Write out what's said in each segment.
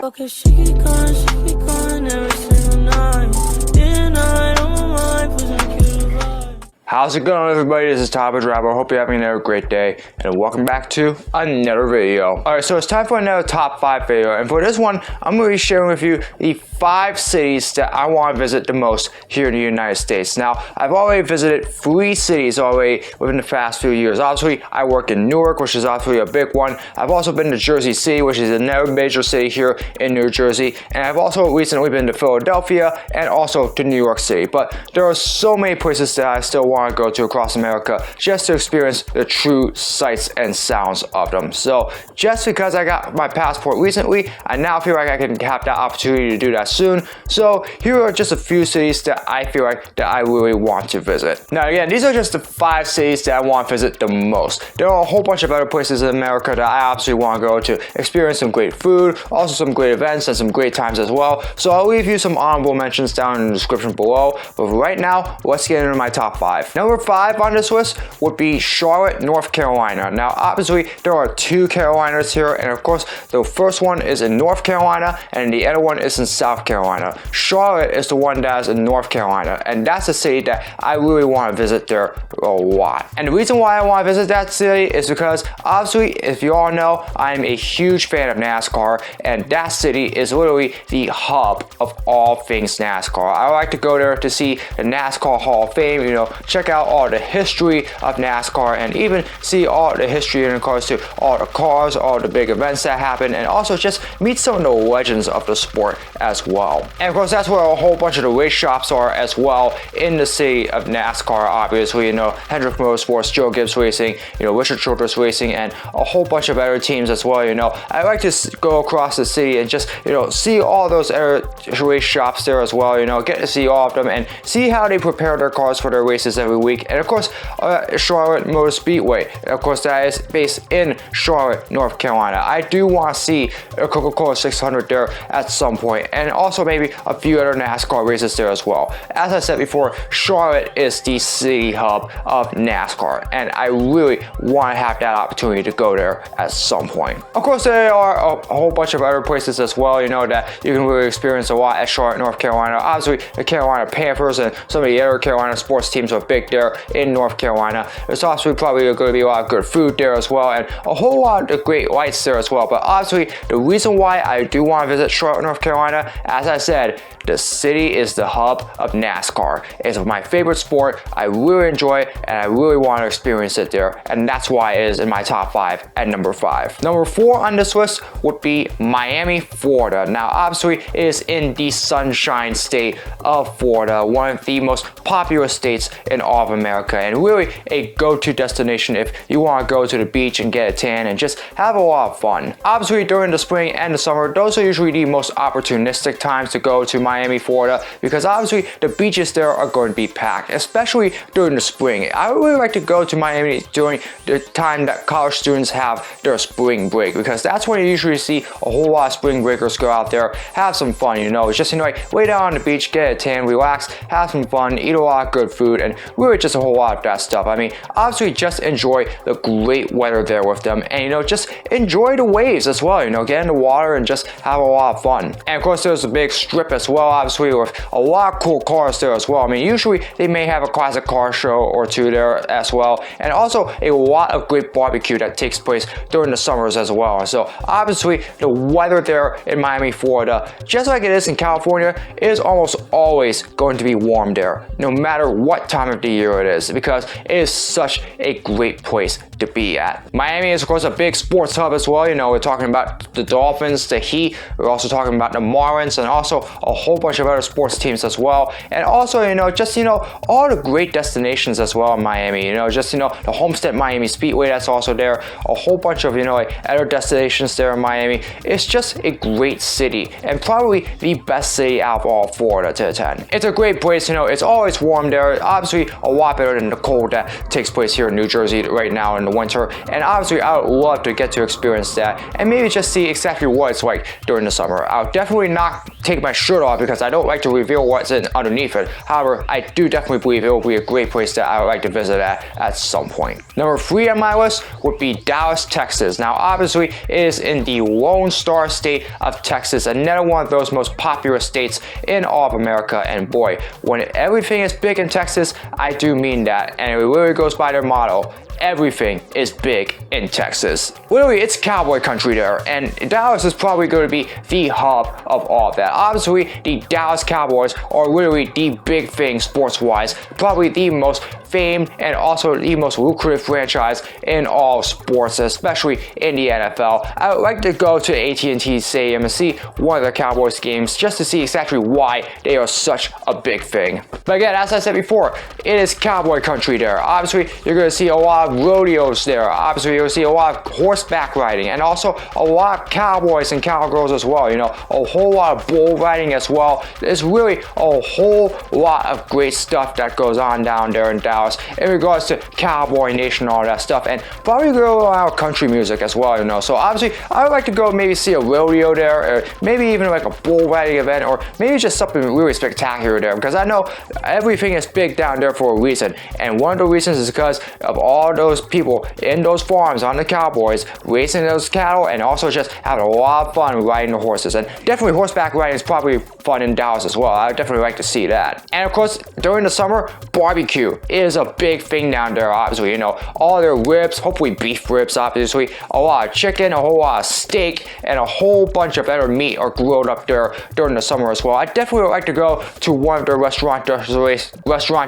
Okay, she be gone every single night. Day and night on my mind, pushing you to vibe. How's it going, everybody? This is Topic Rapper. Hope you're having a great day, and welcome back to another video. Alright, so it's time for another top 5 video, and for this one, I'm going to be sharing with you the 5 cities that I want to visit the most here in the United States. Now, I've already visited 3 cities already within the past few years. Obviously, I work in Newark, which is obviously a big one. I've also been to Jersey City, which is another major city here in New Jersey, and I've also recently been to Philadelphia and also to New York City. But there are so many places that I still want to go to across America just to experience the true sights and sounds of them. So just because I got my passport recently, I now feel like I can have that opportunity to do that soon. So here are just a few cities that I feel like that I really want to visit. Now again, these are just the 5 cities that I want to visit the most. There are a whole bunch of other places in America that I absolutely want to go to experience some great food, also some great events and some great times as well. So I'll leave you some honorable mentions down in the description below. But right now, let's get into my top 5. Number 5 on this list would be Charlotte, North Carolina. Now obviously there are 2 Carolinas here, and of course the first one is in North Carolina and the other one is in South Carolina. Charlotte is the one that is in North Carolina, and that's a city that I really want to visit there a lot. And the reason why I want to visit that city is because obviously, if you all know, I'm a huge fan of NASCAR, and that city is literally the hub of all things NASCAR. I like to go there to see the NASCAR Hall of Fame, check out all the history of NASCAR, and even see all the history in regards to all the cars, all the big events that happen, and also just meet some of the legends of the sport as well. And of course, that's where a whole bunch of the race shops are as well in the city of NASCAR. Obviously, Hendrick Motorsports, Joe Gibbs Racing, Richard Childress Racing, and a whole bunch of other teams as well. I like to go across the city and just see all those other race shops there as well. Get to see all of them and see how they prepare their cars for their races every week. And of course, Charlotte Motor Speedway, of course, that is based in Charlotte, North Carolina. I do want to see a Coca-Cola 600 there at some point, and also maybe a few other NASCAR races there as well. As I said before, Charlotte is the city hub of NASCAR, and I really want to have that opportunity to go there at some point. Of course, there are a whole bunch of other places as well, that you can really experience a lot at Charlotte, North Carolina. Obviously, the Carolina Panthers and some of the other Carolina sports teams are big there in North Carolina. There's also probably going to be a lot of good food there as well, and a whole lot of great lights there as well. But obviously, the reason why I do want to visit Charlotte, North Carolina, as I said, the city is the hub of NASCAR. It's my favorite sport. I really enjoy it, and I really want to experience it there, and that's why it is in my top 5 at number 5. Number 4 on this list would be Miami, Florida. Now obviously it is in the Sunshine State of Florida, one of the most popular states in all of America, and really a go-to destination if you want to go to the beach and get a tan and just have a lot of fun. Obviously during the spring and the summer, those are usually the most opportunistic times to go to Miami, Florida, because obviously the beaches there are going to be packed, especially during the spring. I really like to go to Miami during the time that college students have their spring break, because that's when you usually see a whole lot of spring breakers go out there, have some fun, it's just, lay down on the beach, get a tan, relax, have some fun, eat a lot of good food, and really just a whole lot of that stuff. I mean, obviously just enjoy the great weather there with them, and just enjoy the waves as well, get in the water and just have a lot of fun. And of course, there's a big strip as well, obviously, with a lot of cool cars there as well. I mean, usually they may have a classic car show or two there as well, and also a lot of great barbecue that takes place during the summers as well. So obviously the weather there in Miami, Florida, just like it is in California, is almost always going to be warm there, no matter what time of the year it is, because it is such a great place to be at. Miami is of course a big sports hub as well. We're talking about the Dolphins, the Heat, we're also talking about the Marlins, and also a whole bunch of other sports teams as well. And also, just all the great destinations as well in Miami. The Homestead Miami Speedway that's also there, a whole bunch of other destinations there in Miami. It's just a great city, and probably the best city out of all Florida to attend. It's a great place. It's always warm there. Obviously a lot better than the cold that takes place here in New Jersey right now in the winter. And obviously, I would love to get to experience that and maybe just see exactly what it's like during the summer. I'll definitely not take my shirt off because I don't like to reveal what's underneath it. However, I do definitely believe it will be a great place that I would like to visit at some point. Number 3 on my list would be Dallas, Texas. Now, obviously, it is in the Lone Star state of Texas, another one of those most popular states in all of America. And boy, when everything is big in Texas, I do mean that. And it really goes by their motto: everything is big in Texas. Literally, it's cowboy country there, and Dallas is probably going to be the hub of all of that. Obviously, the Dallas Cowboys are literally the big thing sports-wise, probably the most famed and also the most lucrative franchise in all sports, especially in the NFL. I would like to go to AT&T Stadium and see one of the Cowboys games just to see exactly why they are such a big thing. But again, as I said before, it is cowboy country there. Obviously, you're going to see a lot of rodeos there. Obviously, you'll see a lot of horseback riding and also a lot of cowboys and cowgirls as well. You know, a whole lot of bull riding as well. There's really a whole lot of great stuff that goes on down there in Dallas in regards to Cowboy Nation and all that stuff, and probably go out country music as well, you know. So obviously, I would like to go maybe see a rodeo there, or maybe even like a bull riding event, or maybe just something really spectacular there, because I know everything is big down there for a reason, and one of the reasons is because of all those people in those farms on the Cowboys raising those cattle and also just having a lot of fun riding the horses. And definitely horseback riding is probably fun in Dallas as well. I would definitely like to see that. And of course, during the summer, barbecue is a big thing down there. Obviously, you know, all their ribs, hopefully beef ribs, obviously, a lot of chicken, a whole lot of steak, and a whole bunch of other meat are grilled up there during the summer as well. I definitely would like to go to one of their restaurant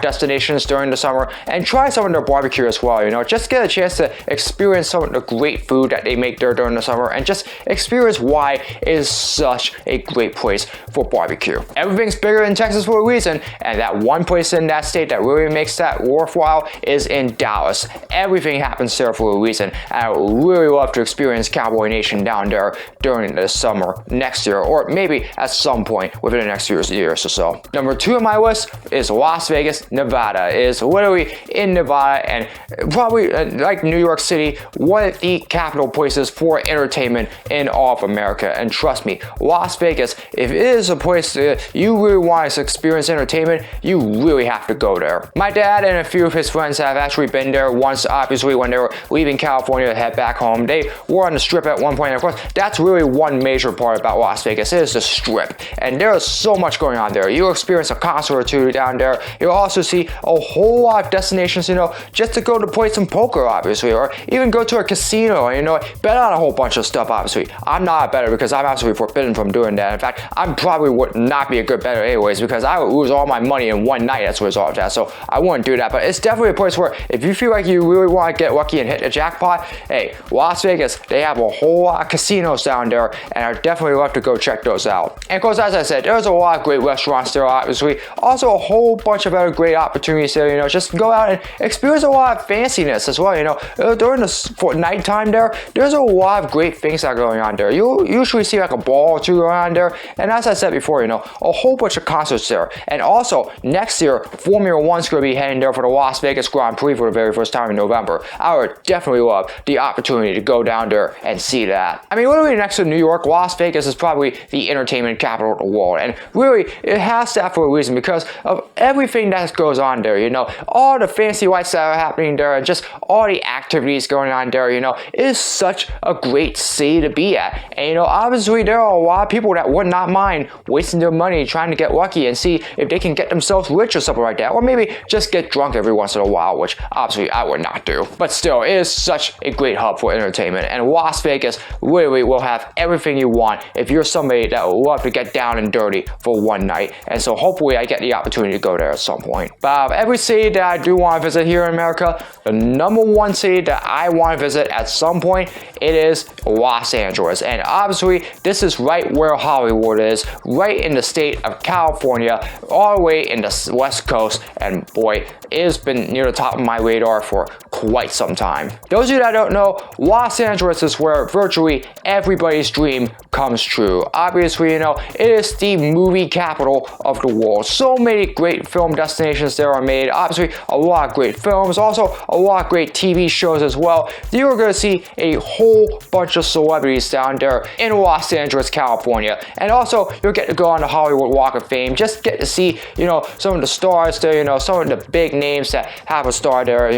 destinations during the summer and try some of their barbecue as well, you know, just get a chance to experience some of the great food that they make there during the summer and just experience why it is such a great place for barbecue. Everything's bigger in Texas for a reason, and that one place in that state that really makes that worthwhile is in Dallas. Everything happens there for a reason, and I would really love to experience Cowboy Nation down there during the summer next year, or maybe at some point within the next few years or so. Number 2 on my list is Las Vegas, Nevada. It is literally in Nevada, and probably like New York City, one of the capital places for entertainment in all of America. And trust me, Las Vegas, if it is a place that you really want to experience entertainment, you really have to go there. My dad and a few of his friends have actually been there once, obviously, when they were leaving California to head back home. They were on the Strip at one point, and of course, that's really one major part about Las Vegas, is the Strip. And there is so much going on there. You'll experience a concert or two down there. You'll also see a whole lot of destinations, you know, just to go to play some poker, obviously, or even go to a casino and, you know, bet on a whole bunch of stuff, obviously. I'm not a bettor because I'm absolutely forbidden from doing that. In fact, I probably would not be a good bettor anyways, because I would lose all my money in one night as a result of that. So I wouldn't do that. But it's definitely a place where if you feel like you really want to get lucky and hit the jackpot, hey, Las Vegas, they have a whole lot of casinos down there, and I'd definitely love to go check those out. And of course, as I said, there's a lot of great restaurants there, obviously. Also, a whole bunch of other great opportunities there, you know, just go out and experience a lot of fanciness as well, you know. During the nighttime there, there's a lot of great things that are going on there. You'll usually see like a ball or two going on there, and as I said before, you know, a whole bunch of concerts there. And also, next year, Formula One's going to be heading there for the Las Vegas Grand Prix for the very first time in November. I would definitely love the opportunity to go down there and see that. I mean, literally next to New York, Las Vegas is probably the entertainment capital of the world, and really, it has that for a reason because of everything that goes on there, you know, all the fancy lights that are happening there and just all the activities going on there, you know. It is such a great city to be at. And, you know, obviously, there are a lot of people that would not mind wasting their money trying to get lucky and see if they can get themselves rich or something like that, or maybe just get drunk every once in a while, which obviously I would not do. But still, it is such a great hub for entertainment, and Las Vegas really will have everything you want if you're somebody that would love to get down and dirty for one night. And so hopefully I get the opportunity to go there at some point. But every city that I do want to visit here in America, the number one city that I want to visit at some point, it is Los Angeles. And obviously, this is right where Hollywood is, right in the state of California, all the way in the West Coast. And boy, it has been near the top of my radar for quite some time. Those of you that don't know, Los Angeles is where virtually everybody's dream comes true. Obviously, you know, it is the movie capital of the world. So many great film destinations there there are made. Obviously, a lot of great films, also a lot of great TV shows as well. You're going to see a whole bunch of celebrities down there in Los Angeles, California. And also, you'll get to go on the Hollywood Walk of Fame, just get to see, some of the stars there, some of the big names that have a star there,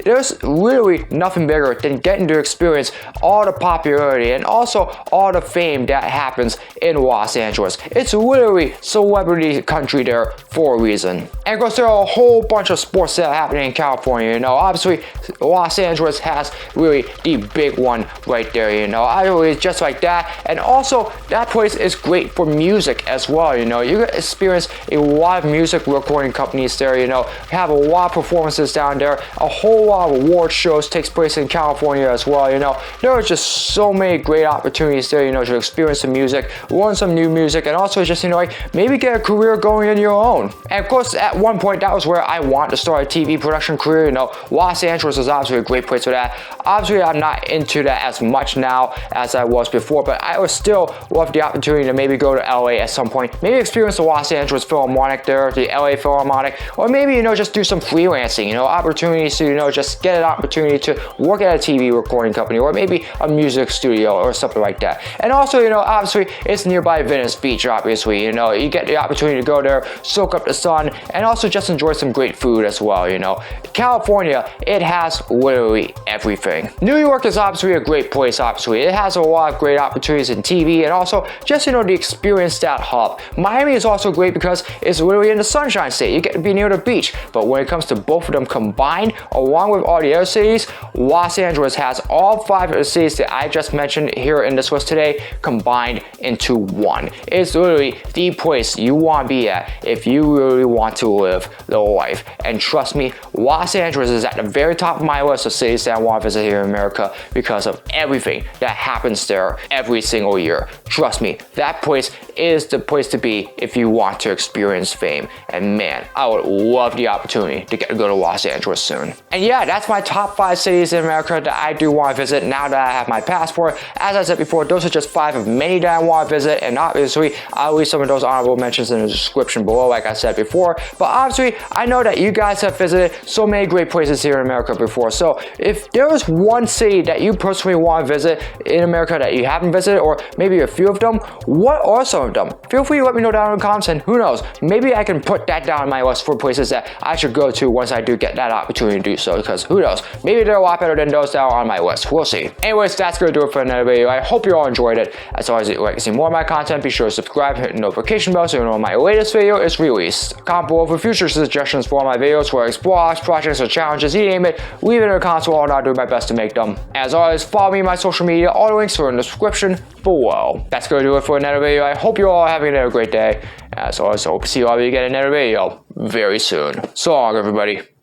There's really nothing bigger than getting to experience all the popularity and also all the fame that happens in Los Angeles. It's literally celebrity country there for a reason. And of course, there are a whole bunch of sports that are happening in California, Obviously, Los Angeles has really the big one right there, It's just like that. And also, that place is great for music as well, You experience a lot of music recording companies there, Have a lot of performances down there. A whole lot of award shows takes place in California as well, There are just so many great opportunities there, to experience some music, learn some new music, and also just, maybe get a career going in your own. And of course, at one point, that was where I wanted to start a TV production career, Los Angeles is obviously a great place for that. Obviously, I'm not into that as much now as I was before, but I would still love the opportunity to maybe go to LA at some point, maybe experience the Los Angeles Philharmonic there, the LA Philharmonic, or maybe, just do some freelancing, opportunities to, just get an opportunity to work at a TV recording company, or maybe a music studio or something like that. And also, obviously, it's nearby Venice Beach, obviously, you get the opportunity to go there, soak up the sun, and also just enjoy some great food as well, California, it has literally everything. New York is obviously a great place, obviously. It has a lot of great opportunities in TV and also just, the experience that hub. Miami is also great because it's literally in the Sunshine State. You get to be near the beach. But when it comes to both of them combined, along with all the other cities, Los Angeles has all 5 of the cities that I just mentioned here in this list today combined into one. It's literally the place you want to be at if you really want to live the life. And trust me, Los Angeles is at the very top of my list of cities that I want to visit here in America because of everything that happens there every single year. Trust me, that place is the place to be if you want to experience fame. And man, I would love the opportunity to get to go to Los Angeles soon. And yeah, that's my top 5 cities in America that I do want to visit now that I have my passport. As I said before, those are just 5 of many that I want to visit, and obviously I'll leave some of those honorable mentions in the description below, like I said before. But obviously, I know that you guys have visited so many great places here in America before. So if there is one city that you personally want to visit in America that you haven't visited, or maybe a few of them, what are some of them? Feel free to let me know down in the comments, and who knows, maybe I can put that down on my list for places that I should go to once I do get that opportunity to do so, because who knows, maybe they're a lot better than those that are on my list. We'll see. Anyways, that's gonna do it for another video. I hope you all enjoyed it. As always, if you'd like to see more of my content, be sure to subscribe, hit the notification bell so you know when my latest video is released. Comment below for future suggestions for my videos where I explore projects or challenges, you name it, leave it in the comments below and I'll do my best to make them. As always, follow me on my social media, all the links are in the description below. That's gonna do it for another video. I hope you all are having a great day. As always, I hope to see all of you again in another video very soon. So long, everybody.